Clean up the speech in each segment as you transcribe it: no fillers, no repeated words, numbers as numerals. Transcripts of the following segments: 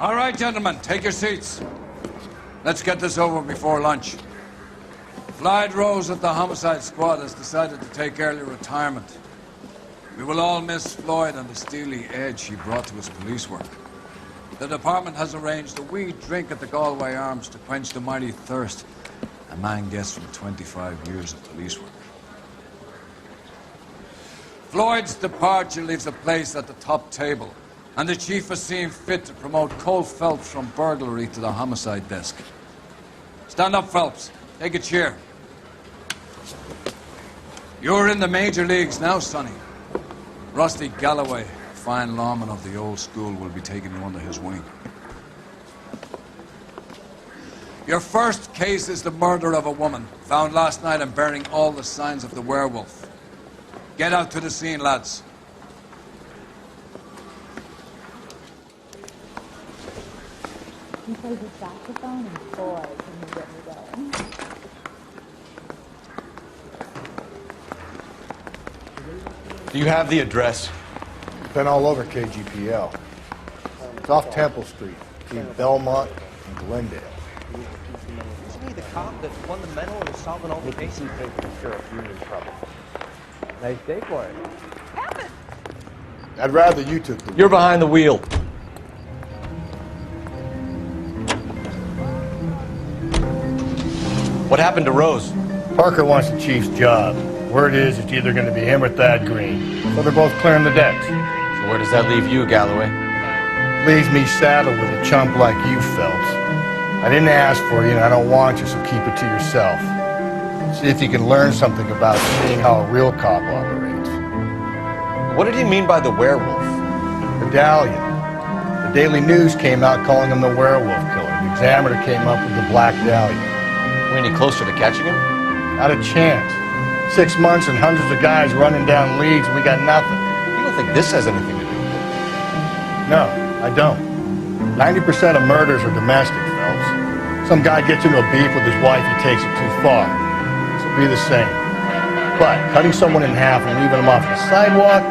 All right, gentlemen, take your seats. Let's get this over before lunch. Floyd Rose at the homicide squad has decided to take early retirement. We will all miss Floyd and the steely edge he brought to his police work. The department has arranged a wee drink at the Galway Arms to quench the mighty thirst a man gets from 25 years of police work. Floyd's departure leaves a place at the top table, and the chief has seen fit to promote Cole Phelps from burglary to the homicide desk. Stand up, Phelps. Take a chair. You're in the major leagues now, Sonny. Rusty Galloway, a fine lawman of the old school, will be taking you under his wing. Your first case is the murder of a woman, found last night and bearing all the signs of the werewolf. Get out to the scene, lads. He plays the saxophone and boy, can you get me going. Do you have the address? Been all over KGPL. It's off Temple Street, between Belmont and Glendale. Isn't he the cop that won the medal and is solving all the cases? He thinks the sheriff you're in trouble. Nice day for it. I'd rather you took the... You're behind the wheel. What happened to Rose? Parker wants the chief's job. Word is it's either going to be him or Thad Green. So they're both clearing the decks. So where does that leave you, Galloway? Leaves me saddled with a chump like you, Phelps. I didn't ask for you, and I don't want you, so keep it to yourself. See if you can learn something about seeing how a real cop operates. What did he mean by the werewolf? Medallion. The Daily News came out calling him the werewolf killer. The Examiner came up with the Black Dahlia. We any closer to catching him? Not a chance. 6 months and hundreds of guys running down leads, and we got nothing. You don't think this has anything to do with it? No, I don't. 90% of murders are domestic, Phelps. Some guy gets into a beef with his wife, he takes it too far. This will be the same. But cutting someone in half and leaving them off the sidewalk,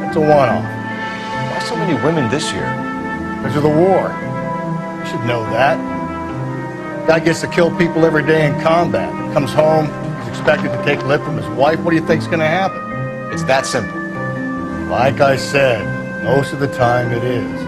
that's a one-off. Why so many women this year? Because of the war. You should know that. Guy gets to kill people every day in combat. Comes home, he's expected to take lip from his wife. What do you think's going to happen? It's that simple. Like I said, most of the time it is.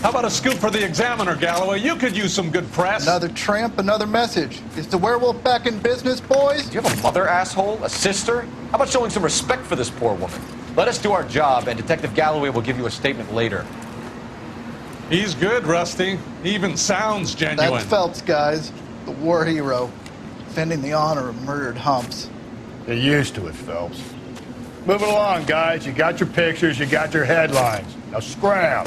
How about a scoop for the Examiner, Galloway? You could use some good press. Another tramp, another message. Is the werewolf back in business, boys? Do you have a mother, asshole? A sister? How about showing some respect for this poor woman? Let us do our job, and Detective Galloway will give you a statement later. He's good, Rusty. He even sounds genuine. That's Phelps, guys. The war hero. Defending the honor of murdered humps. Get used to it, Phelps. Move it along, guys. You got your pictures, you got your headlines. Now scram.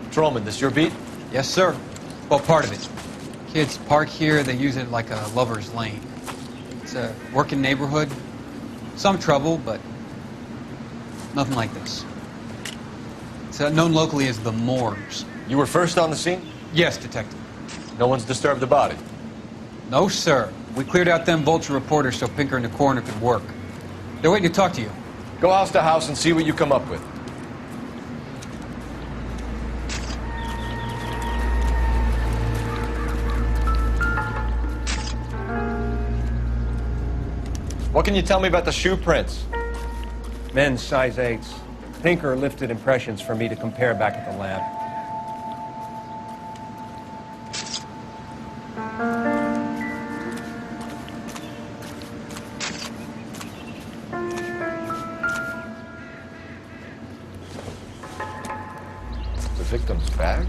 Patrolman, this your beat? Yes, sir. Well, part of it. Kids park here, they use it like a lover's lane. It's a working neighborhood. Some trouble, but nothing like this. It's known locally as the Moors. You were first on the scene? Yes, Detective. No one's disturbed the body? No, sir. We cleared out them vulture reporters so Pinker and the coroner could work. They're waiting to talk to you. Go house to house and see what you come up with. What can you tell me about the shoe prints? Men's size 8s. Pinker lifted impressions for me to compare back at the lab. The victim's bag?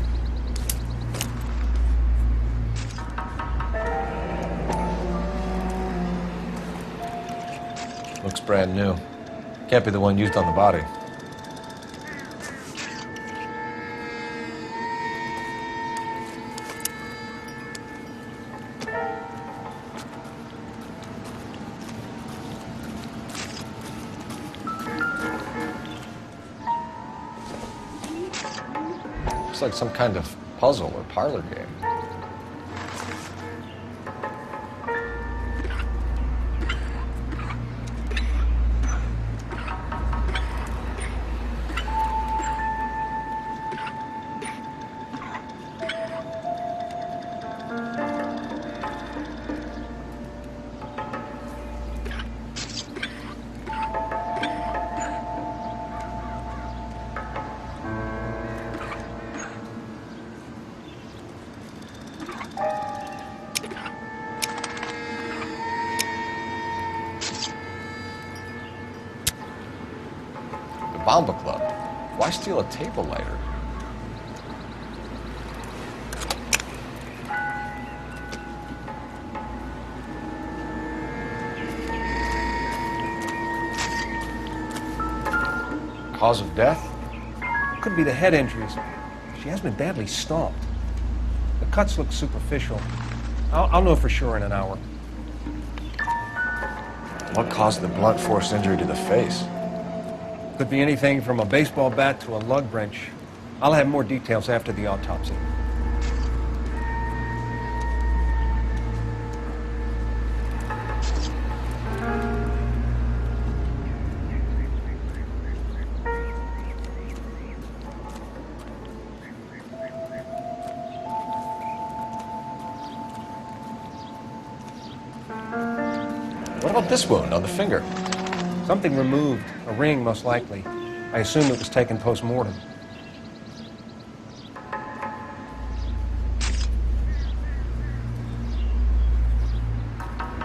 Looks brand new. Can't be the one used on the body. Looks like some kind of puzzle or parlor game. Bomba Club. Why steal a table lighter? Cause of death? Could be the head injuries. She has been badly stomped. The cuts look superficial. I'll know for sure in an hour. What caused the blunt force injury to the face? Could be anything from a baseball bat to a lug wrench. I'll have more details after the autopsy. What about this wound on the finger? Something removed. A ring, most likely. I assume it was taken post-mortem.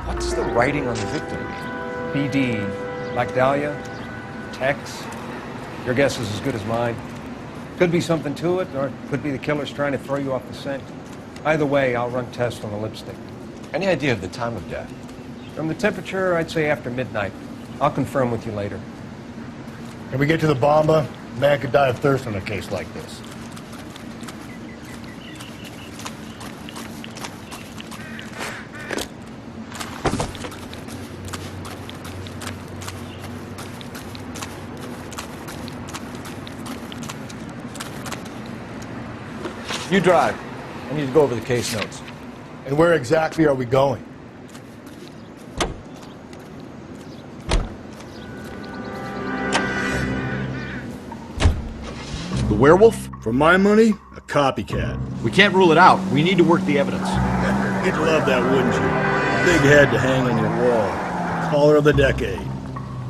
What's the writing on the victim mean? BD. Like Dahlia? Tex? Your guess is as good as mine. Could be something to it, or it could be the killer's trying to throw you off the scent. Either way, I'll run tests on the lipstick. Any idea of the time of death? From the temperature, I'd say after midnight. I'll confirm with you later. Can we get to the Bomba? A man could die of thirst in a case like this. You drive. I need to go over the case notes. And where exactly are we going? The werewolf? For my money, a copycat. We can't rule it out. We need to work the evidence. You'd love that, wouldn't you? Big head to hang on your wall. The caller of the decade.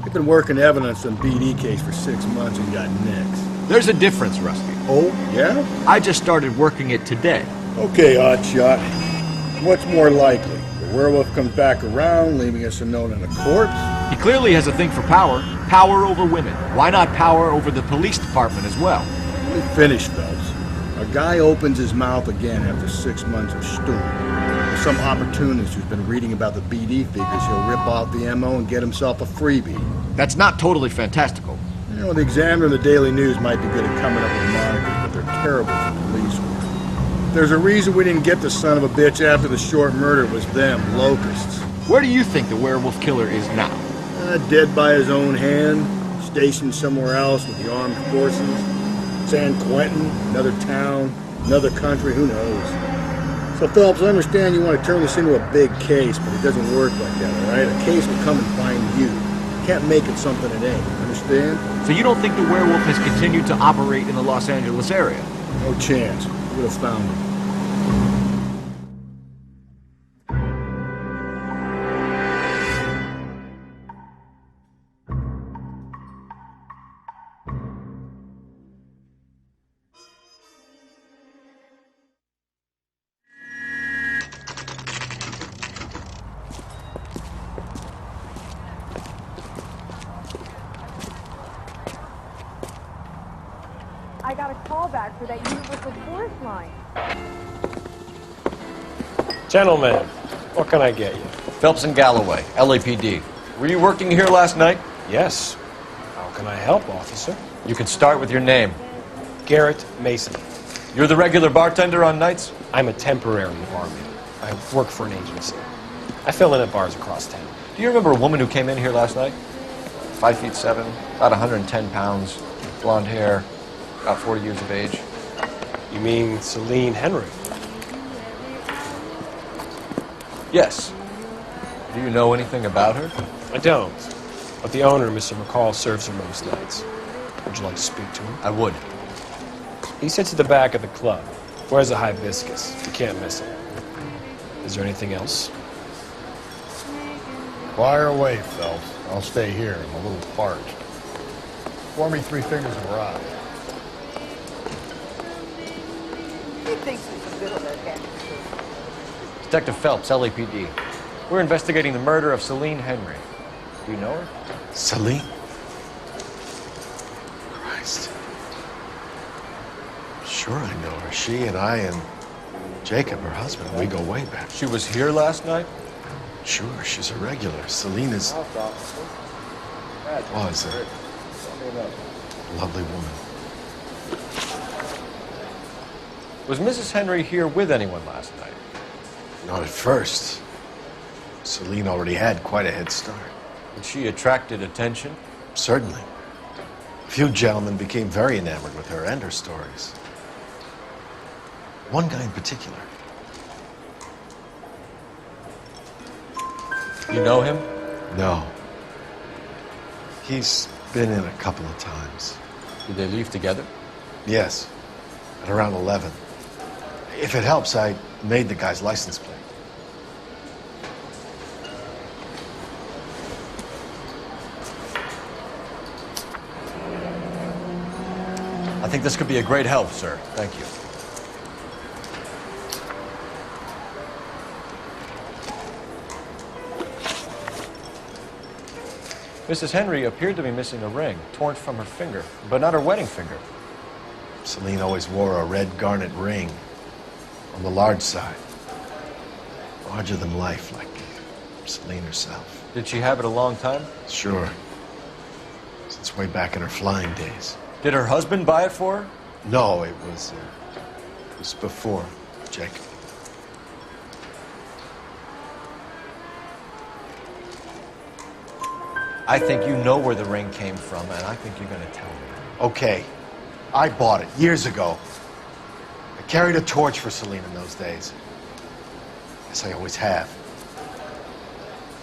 You've been working evidence on BD case for 6 months and got nicks. There's a difference, Rusty. Oh, yeah? I just started working it today. Okay, oddshot. What's more likely? The werewolf comes back around, leaving us a note in a corpse? He clearly has a thing for power. Power over women. Why not power over the police department as well? Let me finish, Phelps. A guy opens his mouth again after 6 months of stewing. There's some opportunist who's been reading about the BD figures. He'll rip off the MO and get himself a freebie. That's not totally fantastical. You know, the Examiner and the Daily News might be good at coming up with monikers, but they're terrible for police work. There's a reason we didn't get the son of a bitch after the short murder. Was them, locusts. Where do you think the werewolf killer is now? Dead by his own hand, stationed somewhere else with the armed forces. San Quentin, another town, another country, who knows? So, Phelps, I understand you want to turn this into a big case, but it doesn't work like that, all right? A case will come and find you. You can't make it something it ain't, understand? So you don't think the werewolf has continued to operate in the Los Angeles area? No chance. Would have found him. I got a call back for that universal force line. Gentlemen, what can I get you? Phelps and Galloway, LAPD. Were you working here last night? Yes. How can I help, officer? You can start with your name. Garrett Mason. You're the regular bartender on nights? I'm a temporary barman. I work for an agency. I fill in at bars across town. Do you remember a woman who came in here last night? 5'7", about 110 pounds, blonde hair, about 40 years of age. You mean Celine Henry? Yes. Do you know anything about her? I don't. But the owner, Mr. McCall, serves her most nights. Would you like to speak to him? I would. He sits at the back of the club. Wears a hibiscus. You can't miss him. Is there anything else? Fire away, Phelps. I'll stay here. I'm a little parched. Pour me 3 fingers of rye. He thinks he's a bit of a cat. Detective Phelps, LAPD. We're investigating the murder of Celine Henry. Do you know her? Celine? Christ. Sure I know her. She and I and Jacob, her husband, we go way back. She was here last night? Sure, she's a regular. Celine is... was a lovely woman. Was Mrs. Henry here with anyone last night? Not at first. Celine already had quite a head start. And she attracted attention? Certainly. A few gentlemen became very enamored with her and her stories. One guy in particular. You know him? No. He's been in a couple of times. Did they leave together? Yes. At around 11. If it helps, I made the guy's license plate. I think this could be a great help, sir. Thank you. Mrs. Henry appeared to be missing a ring, torn from her finger, but not her wedding finger. Celine always wore a red garnet ring on the large side. Larger than life, like Celine herself. Did she have it a long time? Sure. Since way back in her flying days. Did her husband buy it for her? No, it was before Jacob. I think you know where the ring came from, and I think you're going to tell me. Okay. I bought it years ago. I carried a torch for Celine in those days. Yes, I always have.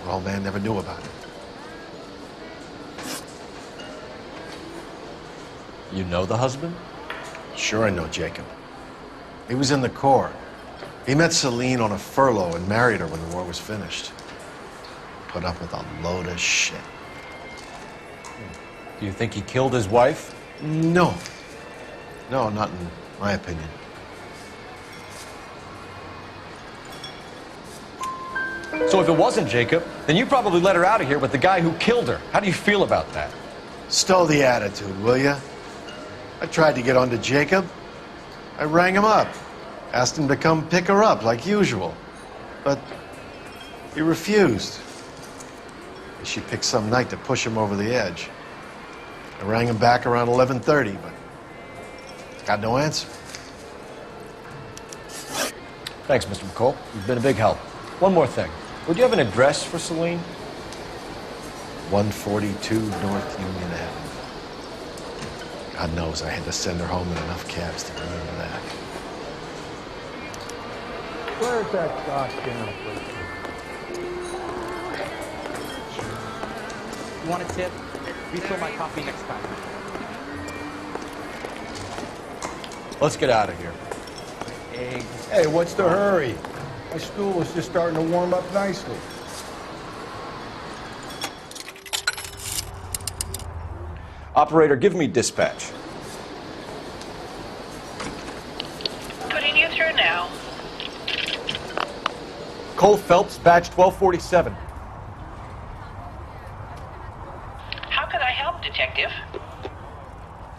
Her old man never knew about it. You know the husband? Sure I know Jacob. He was in the Corps. He met Celine on a furlough and married her when the war was finished. Put up with a load of shit. Do you think he killed his wife? No. No, not in my opinion. So if it wasn't Jacob, then you probably let her out of here with the guy who killed her. How do you feel about that? Stow the attitude, will ya? I tried to get onto Jacob. I rang him up. Asked him to come pick her up, like usual. But he refused. She picked some night to push him over the edge. I rang him back around 11:30, but got no answer. Thanks, Mr. McCall. You've been a big help. One more thing. Would you have an address for Celine? 142 North Union Avenue. God knows I had to send her home in enough cabs to remember that. Where's that goddamn place? You want a tip? Refill my coffee next time. Let's get out of here. Eggs. Hey, what's the hurry? My stool is just starting to warm up nicely. Operator, give me dispatch. Putting you through now. Cole Phelps, badge 1247. How can I help, Detective?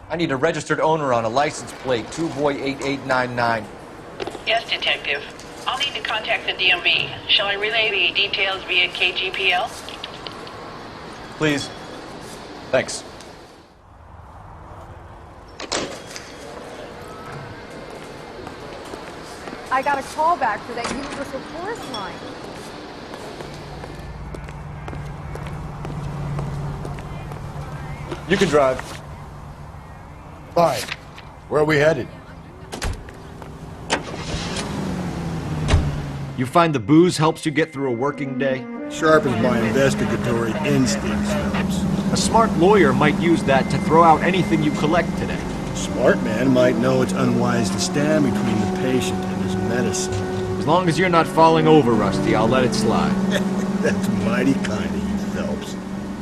I need a registered owner on a license plate, 2boy8899. Yes, Detective. I'll need to contact the DMV. Shall I relay the details via KGPL? Please. Thanks. I got a call back for that universal forest line. You can drive. Fine. Where are we headed? You find the booze helps you get through a working day? Sharpens my investigatory instincts, Phelps. A smart lawyer might use that to throw out anything you collect today. A smart man might know it's unwise to stand between the patient and his medicine. As long as you're not falling over, Rusty, I'll let it slide. That's mighty kind of you, Phelps.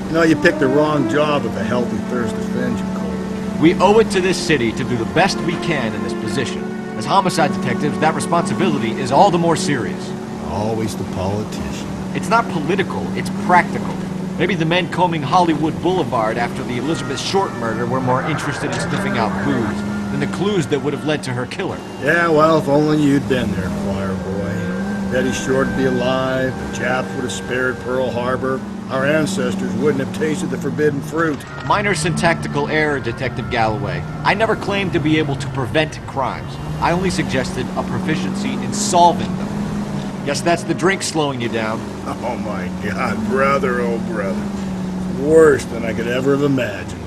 You know, you picked the wrong job if a healthy thirst offends you, Cole. We owe it to this city to do the best we can in this position. As homicide detectives, that responsibility is all the more serious. Always the politician. It's not political, it's practical. Maybe the men combing Hollywood Boulevard after the Elizabeth Short murder were more interested in sniffing out booze than the clues that would have led to her killer. Yeah, well, if only you'd been there, choir boy. Betty Short would be alive, the Japs would have spared Pearl Harbor, our ancestors wouldn't have tasted the forbidden fruit. Minor syntactical error, Detective Galloway. I never claimed to be able to prevent crimes. I only suggested a proficiency in solving them. Guess that's the drink slowing you down. Oh my God, brother, oh brother. Worse than I could ever have imagined.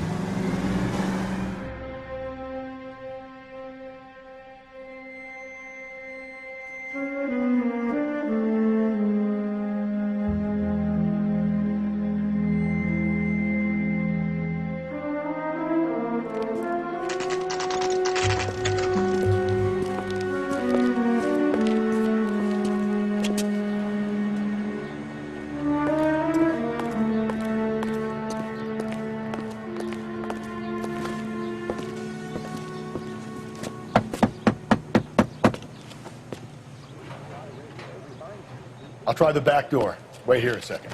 I'll try the back door. Wait here a second.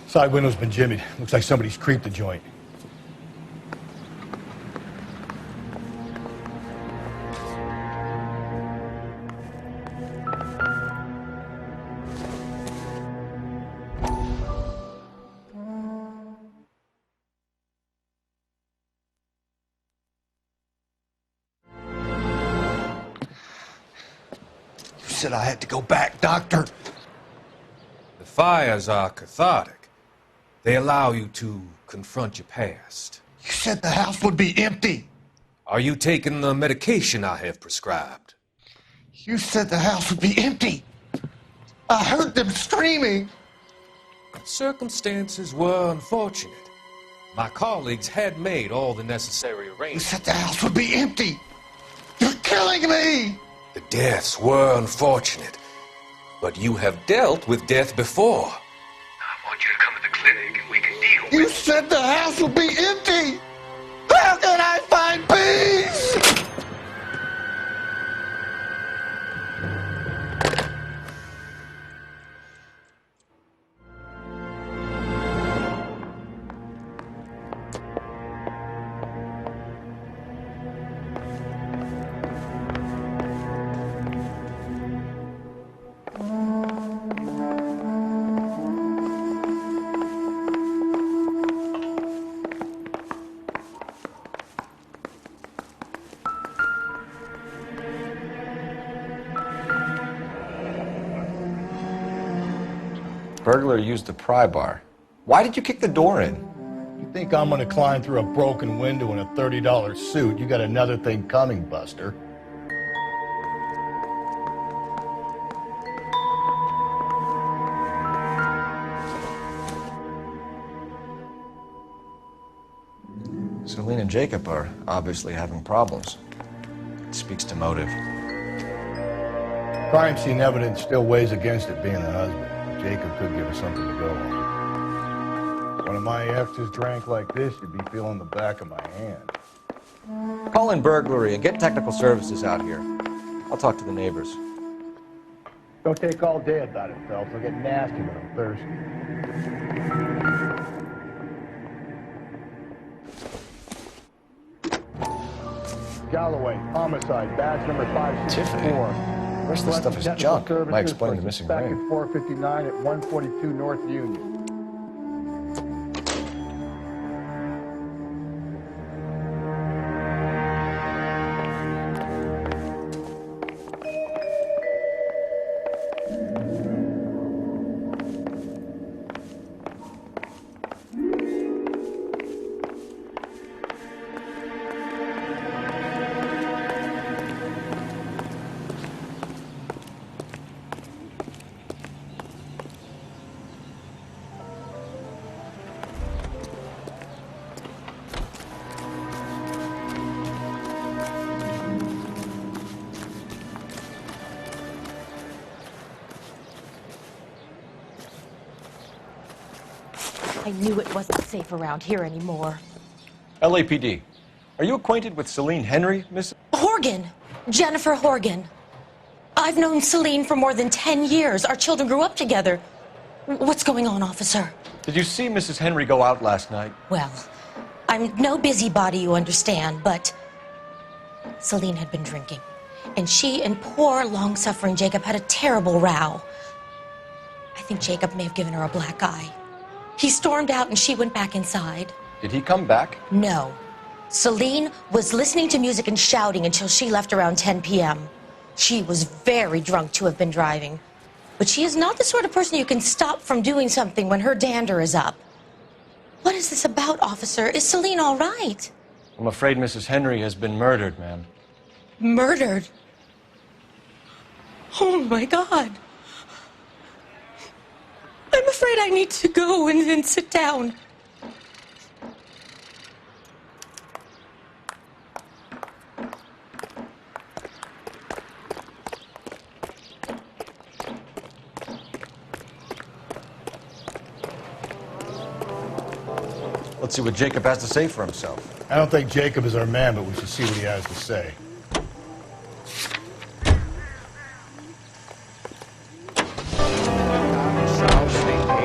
Side window's been jimmied. Looks like somebody's creeped the joint. You said I had to go back, Doctor. The fires are cathartic. They allow you to confront your past. You said the house would be empty. Are you taking the medication I have prescribed? You said the house would be empty. I heard them screaming. Circumstances were unfortunate. My colleagues had made all the necessary arrangements. You said the house would be empty. You're killing me. The deaths were unfortunate, but you have dealt with death before. I want you to come to the clinic and we can deal with it. You said the house would be empty. How can I find peace? Burglar used the pry bar. Why did you kick the door in? You think I'm gonna climb through a broken window in a $30 suit? You got another thing coming, Buster. Celine and Jacob are obviously having problems. It speaks to motive. Crime scene evidence still weighs against it being the husband. Jacob could give us something to go on. One of my exes drank like this, you'd be feeling the back of my hand. Call in burglary and get technical services out here. I'll talk to the neighbors. Don't take all day about it, Phelps. I'll get nasty when I'm thirsty. Galloway, homicide, badge number 564. Tiffany. The rest of this stuff is junk. Might explain the missing back ring. at 459 at 142 North Union. I knew it wasn't safe around here anymore. LAPD. Are you acquainted with Celine Henry, Miss? Horgan! Jennifer Horgan. I've known Celine for more than 10 years. Our children grew up together. What's going on, officer? Did you see Mrs. Henry go out last night? Well, I'm no busybody, you understand, but Celine had been drinking. And she and poor, long-suffering Jacob had a terrible row. I think Jacob may have given her a black eye. He stormed out and she went back inside. Did he come back? No. Celine was listening to music and shouting until she left around 10 p.m. She was very drunk to have been driving. But she is not the sort of person you can stop from doing something when her dander is up. What is this about, officer? Is Celine all right? I'm afraid Mrs. Henry has been murdered, ma'am. Murdered? Oh, my God. I'm afraid I need to go and sit down. Let's see what Jacob has to say for himself. I don't think Jacob is our man, but we should see what he has to say.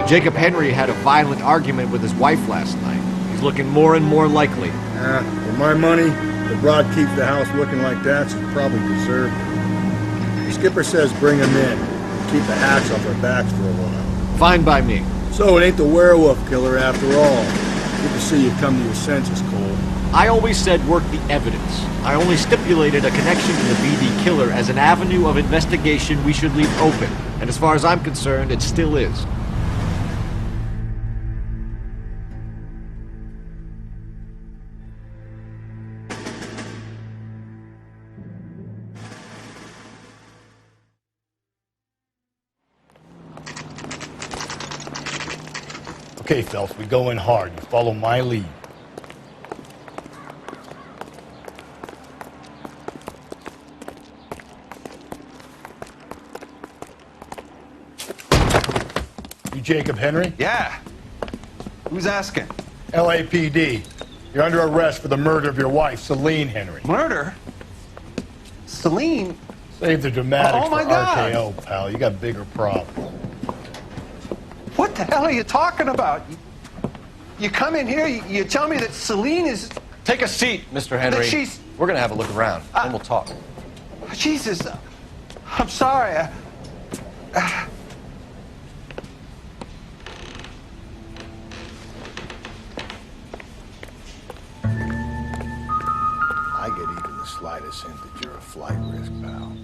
Jacob Henry had a violent argument with his wife last night. He's looking more and more likely. For my money, the broad keeps the house looking like that, so probably deserved it. The skipper says bring him in. Keep the hacks off our backs for a while. Fine by me. So it ain't the werewolf killer after all. Good to see you come to your senses, Cole. I always said work the evidence. I only stipulated a connection to the BD killer as an avenue of investigation we should leave open. And as far as I'm concerned, it still is. Okay, Phelps, we go in hard. You follow my lead. You Jacob Henry? Yeah. Who's asking? LAPD. You're under arrest for the murder of your wife, Celine Henry. Murder? Celine? Save the dramatics Oh, my for God. RKO, pal. You got bigger problems. What the hell are you talking about? You come in here, you tell me that Celine is... Take a seat, Mr. Henry. That she's... We're gonna have a look around, and we'll talk. Jesus, I'm sorry. I get even the slightest hint that you're a flight risk, pal.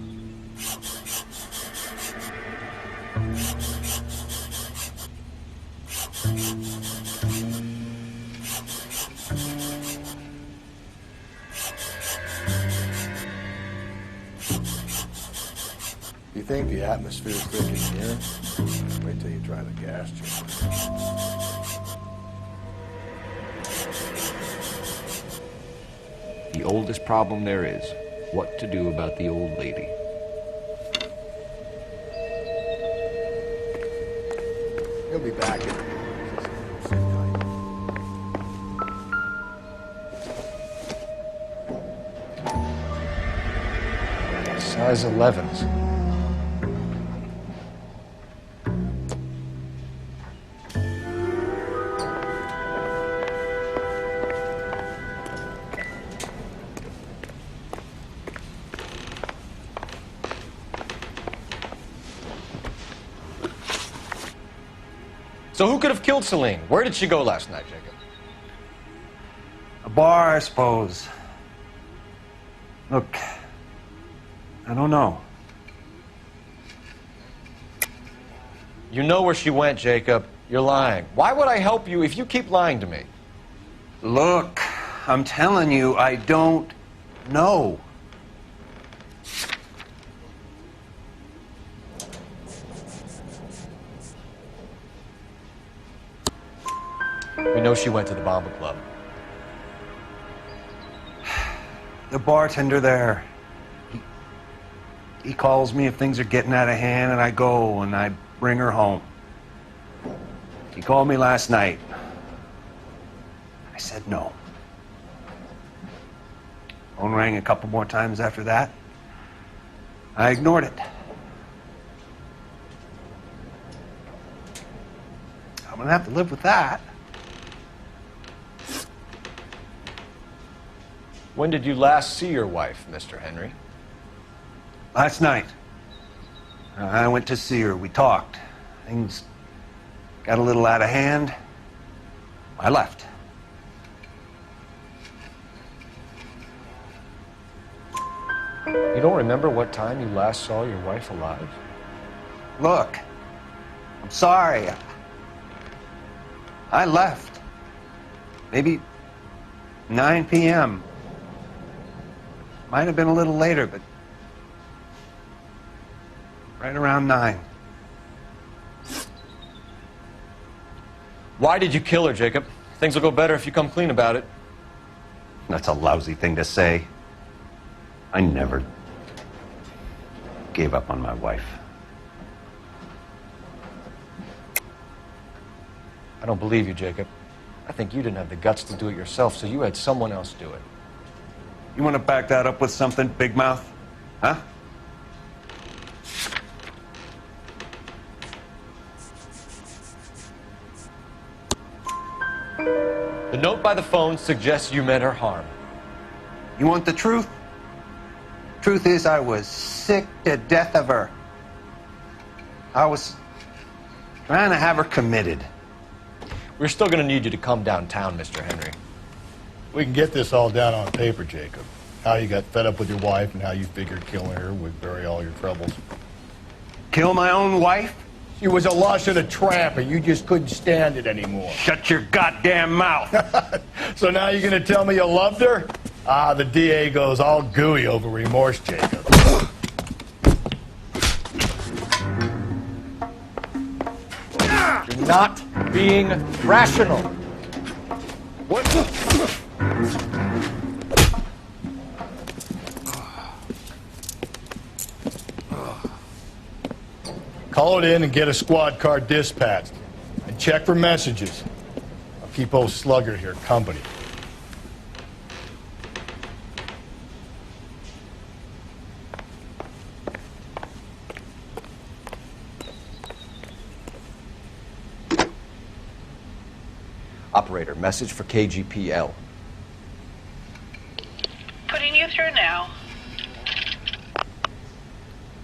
You think the atmosphere's thick in here? Wait till you try the gas chamber. The oldest problem there is, what to do about the old lady. be back in. Size 11s. So who could have killed Celine? Where did she go last night, Jacob? A bar, I suppose. Look, I don't know. You know where she went, Jacob. You're lying. Why would I help you if you keep lying to me? Look, I'm telling you, I don't know. We know she went to the Bomba Club. The bartender there, he calls me if things are getting out of hand, and I go and I bring her home. He called me last night. I said no. Phone rang a couple more times after that. I ignored it. I'm gonna have to live with that. When did you last see your wife, Mr. Henry? Last night. I went to see her. We talked. Things got a little out of hand. I left. You don't remember what time you last saw your wife alive? Look, I'm sorry. I left. Maybe 9 p.m. Might have been a little later, but right around 9. Why did you kill her, Jacob? Things will go better if you come clean about it. That's a lousy thing to say. I never gave up on my wife. I don't believe you, Jacob. I think you didn't have the guts to do it yourself, so you had someone else do it. You want to back that up with something, Big Mouth? Huh? The note by the phone suggests you meant her harm. You want the truth? Truth is, I was sick to death of her. I was trying to have her committed. We're still going to need you to come downtown, Mr. Henry. We can get this all down on paper, Jacob. How you got fed up with your wife and how you figured killing her would bury all your troubles. Kill my own wife? She was a lush and a tramp, and you just couldn't stand it anymore. Shut your goddamn mouth. So now you're going to tell me you loved her? Ah, the DA goes all gooey over remorse, Jacob. You're not being rational. What? Call it in and get a squad car dispatched. And check for messages. I'll keep old Slugger here company. Operator, message for KGPL. Putting you through now.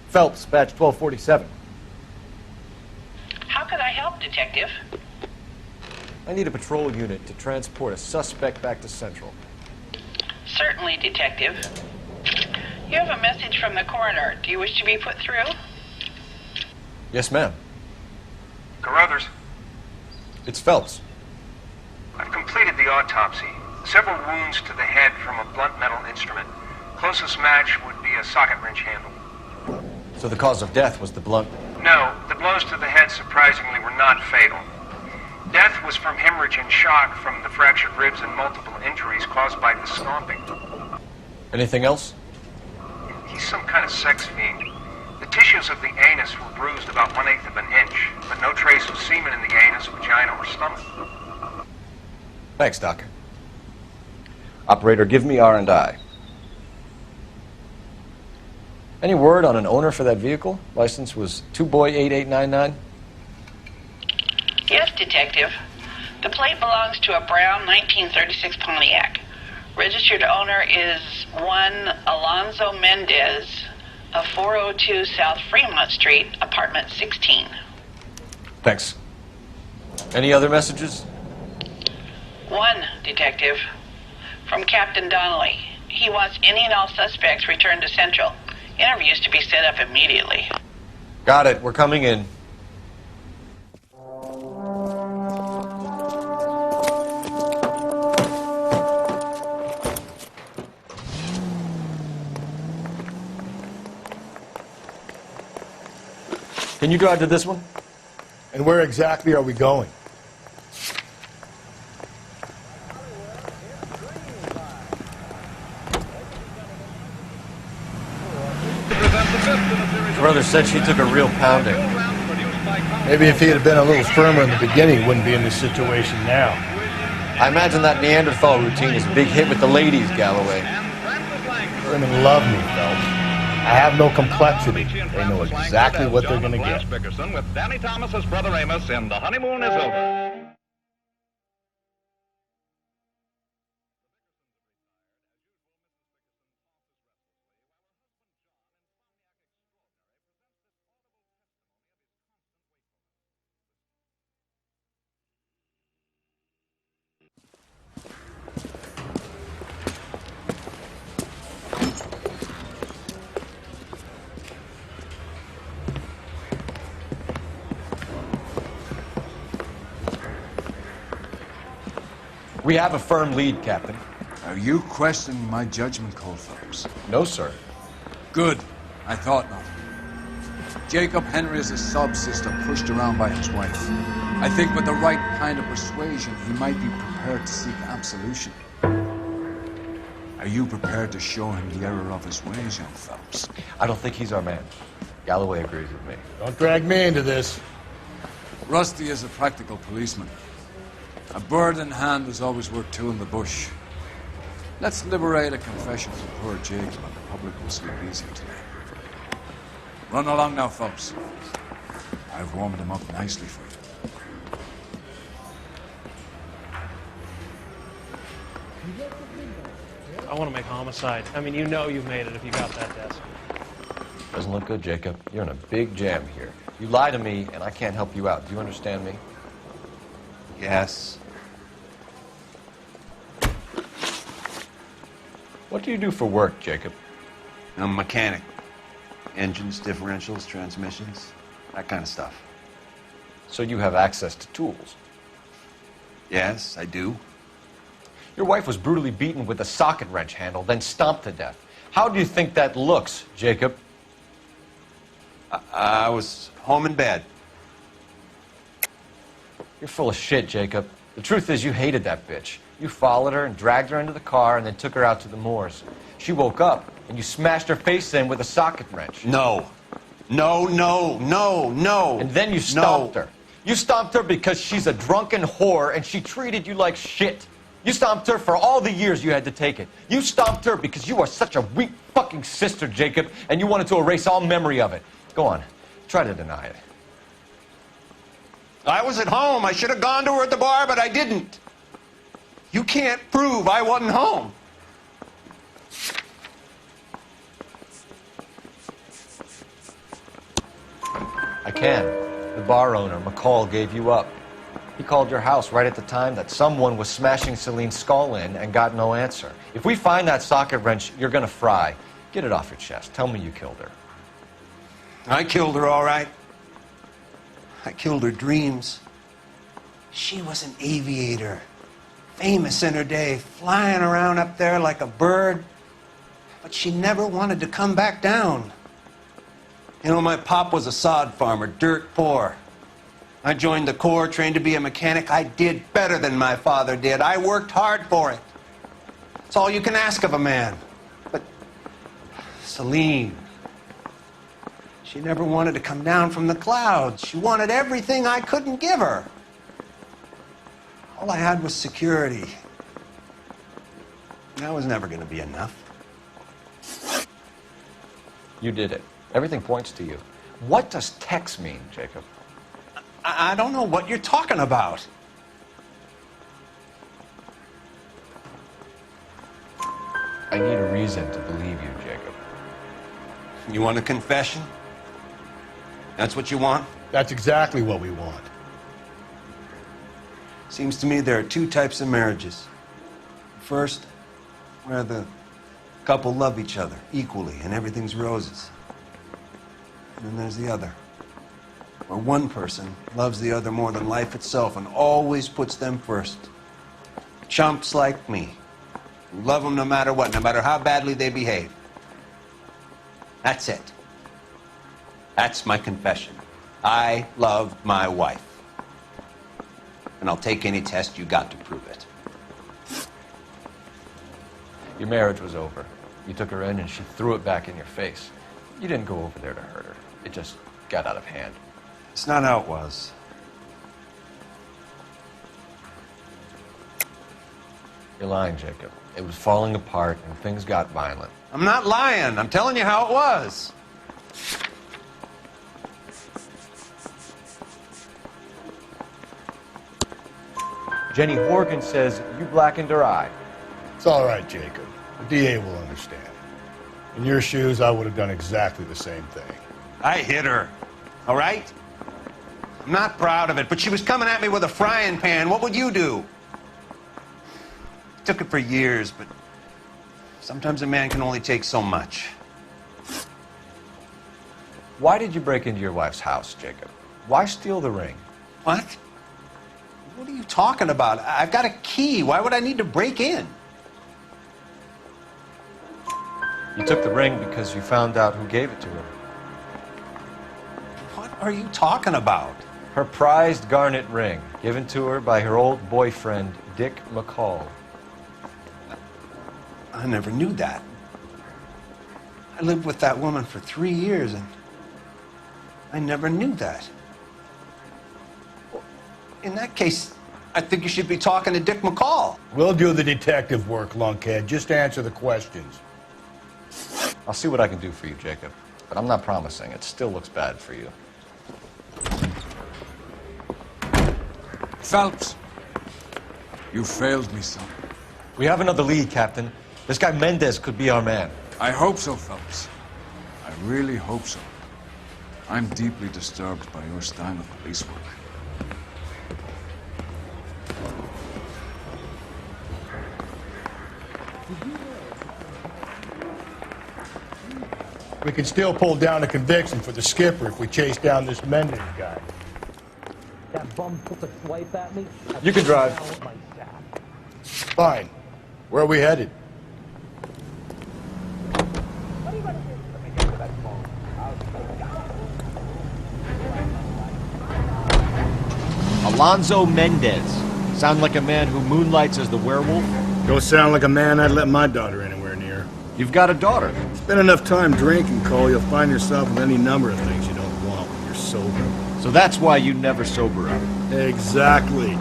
Phelps, badge 1247. How could I help, Detective? I need a patrol unit to transport a suspect back to Central. Certainly, Detective. You have a message from the coroner. Do you wish to be put through? Yes, ma'am. Carruthers, It's Phelps. I've completed the autopsy. Several wounds to the head from a blunt metal instrument. Closest match would be a socket wrench handle. So the cause of death was the blunt. No, the blows to the head surprisingly were not fatal. Death was from hemorrhage and shock from the fractured ribs and multiple injuries caused by the stomping. Anything else? He's some kind of sex fiend. The tissues of the anus were bruised about 1/8 of an inch, but no trace of semen in the anus, vagina, or stomach. Thanks, Doc. Operator, give me R&I. Any word on an owner for that vehicle? License was 2boy8899. Yes, Detective. The plate belongs to a brown 1936 Pontiac. Registered owner is one Alonzo Mendez of 402 South Fremont Street, apartment 16. Thanks. Any other messages? One, Detective. From Captain Donnelly. He wants any and all suspects returned to Central. Interviews to be set up immediately. Got it. We're coming in. Can you drive to this one? And where exactly are we going? Brother said she took a real pounding. Maybe if he had been a little firmer in the beginning, he wouldn't be in this situation now. I imagine that Neanderthal routine is a big hit with the ladies, Galloway. Women love me, Phelps. I have no complexity. They know exactly what they're going to get. With Danny Thomas's brother Amos in The Honeymoon is Over. We have a firm lead, Captain. Are you questioning my judgment call, Phelps? No, sir. Good. I thought not. Jacob Henry is a sub-sister pushed around by his wife. I think with the right kind of persuasion, he might be prepared to seek absolution. Are you prepared to show him the error of his ways, young Phelps? I don't think he's our man. Galloway agrees with me. Don't drag me into this. Rusty is a practical policeman. A bird in hand is always worth two in the bush. Let's liberate a confession from poor Jacob, and the public will sleep easier today. Run along now, Phelps. I've warmed him up nicely for you. I want to make homicide. I mean, you know you've made it if you got that desk. Doesn't look good, Jacob. You're in a big jam here. You lie to me, and I can't help you out. Do you understand me? Yes. What do you do for work, Jacob? I'm a mechanic. Engines, differentials, transmissions, that kind of stuff. So you have access to tools? Yes, I do. Your wife was brutally beaten with a socket wrench handle, then stomped to death. How do you think that looks, Jacob? I was home in bed. You're full of shit, Jacob. The truth is you hated that bitch. You followed her and dragged her into the car and then took her out to the moors. She woke up and you smashed her face in with a socket wrench. No. No, no, no, no. And then you stomped her. You stomped her because she's a drunken whore and she treated you like shit. You stomped her for all the years you had to take it. You stomped her because you are such a weak fucking sister, Jacob, and you wanted to erase all memory of it. Go on. Try to deny it. I was at home. I should have gone to her at the bar, but I didn't. You can't prove I wasn't home. I can. The bar owner, McCall, gave you up. He called your house right at the time that someone was smashing Celine's skull in and got no answer. If we find that socket wrench, you're gonna fry. Get it off your chest. Tell me you killed her. I killed her, all right. I killed her dreams. She was an aviator, famous in her day, flying around up there like a bird. But she never wanted to come back down. You know, my pop was a sod farmer, dirt poor. I joined the Corps, trained to be a mechanic. I did better than my father did. I worked hard for it. It's all you can ask of a man. But Celine, She never wanted to come down from the clouds. She wanted everything I couldn't give her. All I had was security. That was never going to be enough. You did it. Everything points to you. What does Tex mean, Jacob? I don't know what you're talking about. I need a reason to believe you, Jacob. You want a confession? That's what you want? That's exactly what we want. Seems to me there are two types of marriages. First, where the couple love each other equally and everything's roses. And then there's the other, where one person loves the other more than life itself and always puts them first. Chumps like me, who love them no matter what, no matter how badly they behave. That's it. That's my confession. I love my wife. And I'll take any test you got to prove it. Your marriage was over. You took her in and she threw it back in your face. You didn't go over there to hurt her. It just got out of hand. It's not how it was. You're lying, Jacob. It was falling apart and things got violent. I'm not lying. I'm telling you how it was. Jenny Horgan says you blackened her eye. It's all right, Jacob. The DA will understand. In your shoes, I would have done exactly the same thing. I hit her, all right? I'm not proud of it, but she was coming at me with a frying pan. What would you do? Took it for years, but sometimes a man can only take so much. Why did you break into your wife's house, Jacob? Why steal the ring? What? What are you talking about? I've got a key. Why would I need to break in? You took the ring because you found out who gave it to her. What are you talking about? Her prized garnet ring, given to her by her old boyfriend, Dick McCall. I never knew that. I lived with that woman for 3 years, and I never knew that. In that case, I think you should be talking to Dick McCall. We'll do the detective work, lunkhead. Just answer the questions. I'll see what I can do for you, Jacob. But I'm not promising. It still looks bad for you. Phelps, you failed me, son. We have another lead, Captain. This guy Mendez could be our man. I hope so, Phelps. I really hope so. I'm deeply disturbed by your style of police work. We can still pull down a conviction for the skipper if we chase down this Mendez guy. That bum took a swipe at me. You can drive. Fine. Where are we headed? Alonzo Mendez. Sound like a man who moonlights as the werewolf? Don't sound like a man I'd let my daughter anywhere near. You've got a daughter. Spend enough time drinking, Cole, you'll find yourself with any number of things you don't want when you're sober. So that's why you never sober up. Exactly.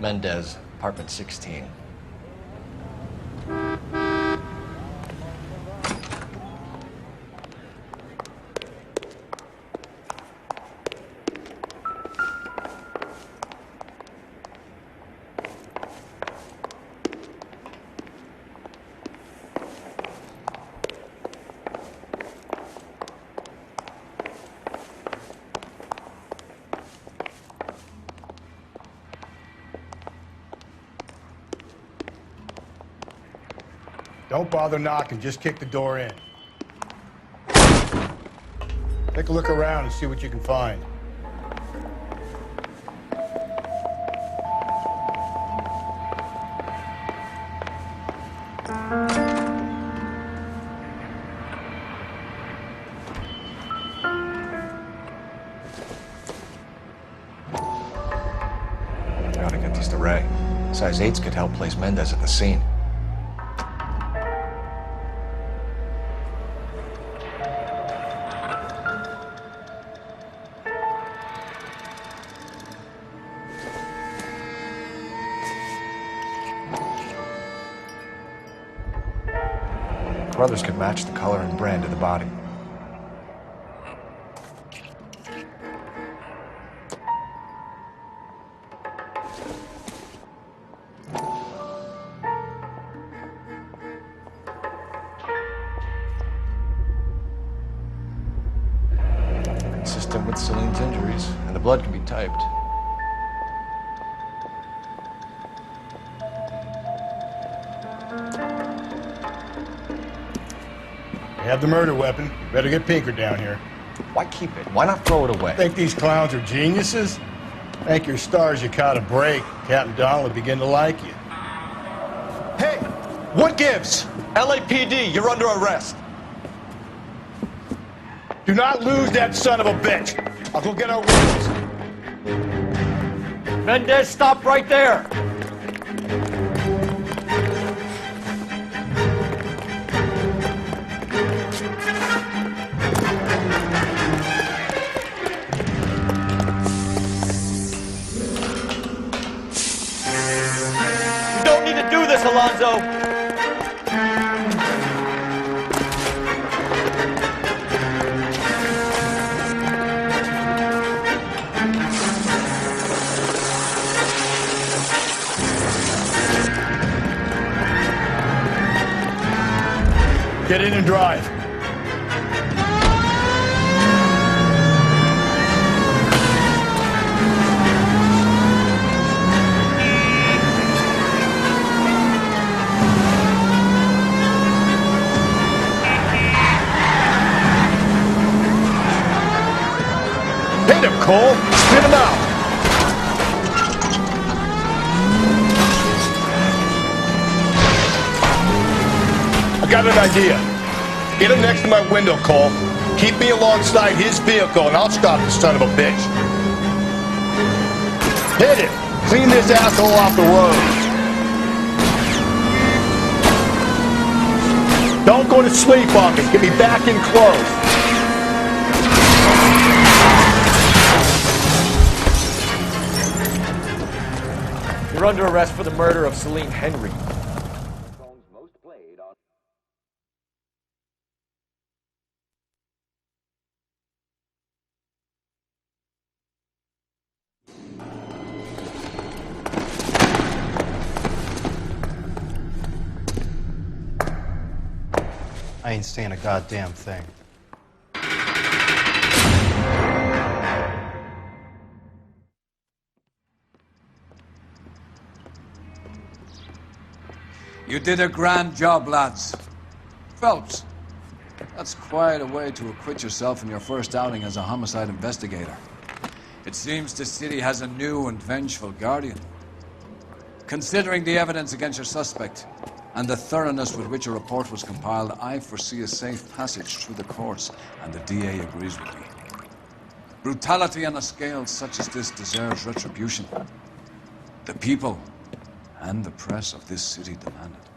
Mendez, apartment 16. Don't bother knocking, just kick the door in. Take a look around and see what you can find. Gotta get these to Ray. Size 8s could help place Mendez at the scene. Brothers could match the color and brand of the body. Consistent with Celine's injuries, and the blood can be typed. You have the murder weapon. You better get Pinker down here. Why keep it? Why not throw it away? Think these clowns are geniuses? Thank your stars you caught a break. Captain Donald will begin to like you. Hey! What gives? LAPD, you're under arrest. Do not lose that son of a bitch. I'll go get our witnesses. Mendez, stop right there! You don't need to do this, Alonzo! Get in and drive. Hit him, Cole. Spit him out. I got an idea. Get him next to my window, Cole. Keep me alongside his vehicle, and I'll stop this son of a bitch. Hit him. Clean this asshole off the road. Don't go to sleep on me. Get me back in close. You're under arrest for the murder of Celine Henry. I ain't saying a goddamn thing. You did a grand job, lads. Phelps, that's quite a way to acquit yourself in your first outing as a homicide investigator. It seems the city has a new and vengeful guardian. Considering the evidence against your suspect, and the thoroughness with which a report was compiled, I foresee a safe passage through the courts, and the DA agrees with me. Brutality on a scale such as this deserves retribution. The people and the press of this city demand it.